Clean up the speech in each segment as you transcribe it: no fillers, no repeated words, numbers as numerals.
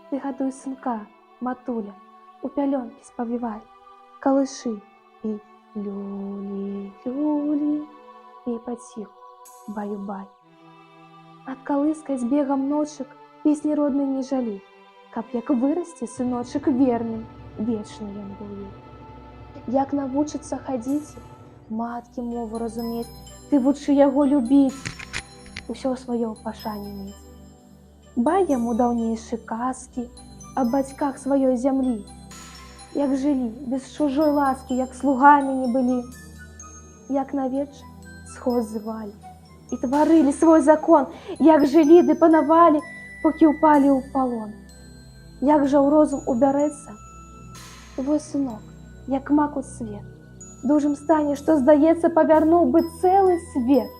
Ты гадуй сынка, матуля, у пялёнкі спавівай, калышы і люлі, люлі, і паціху, баю-бай. Над калыскай з бегам ночак песні роднай не жалі, каб як вырасце сыночак верным, вечны ён быў ёй. Як навучыцца хадзіць, маткі мову разумець, ты вучы яго любіць, усё сваё ў пашане мець. Бай яму даўнейшы казкі аб бацьках сваёй зямлі, як жылі, без чужой ласкі, як слугамі не былі, як на вечар сход звалі і тварылі свой закон, як жылі ды панавалі, покі ўпалі ў палон. Як жа ў розум убярэцца твой сынок, як мак у свет, дужым стане, што, здаецца, павярнуў бы цэлы свет.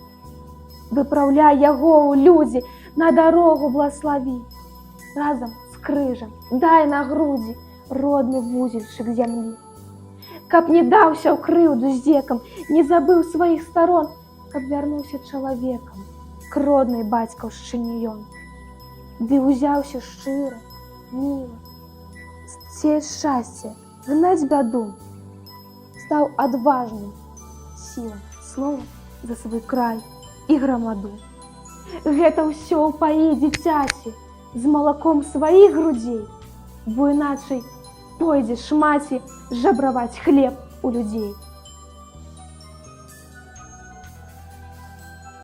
Выпраўляй яго ў людзі, на дарогу блаславі, разам з крыжам дай на грудзі родны вузельчык зямлі. Каб не даўся ў крыўду здзекам, не забыў сваіх старон, каб вярнуўся чалавекам к роднай бацькаўшчыне ён. Ды ўзяўся шчыра, міла, сеяць шчасце, гнаць бяду, стаў адважным сілам слова за свой край і грамаду. Гэта ўсё ўпаі дзіцяці з малаком сваіх грудзей, бо іначай пойдзеш маці жабраваць хлеб у людзей.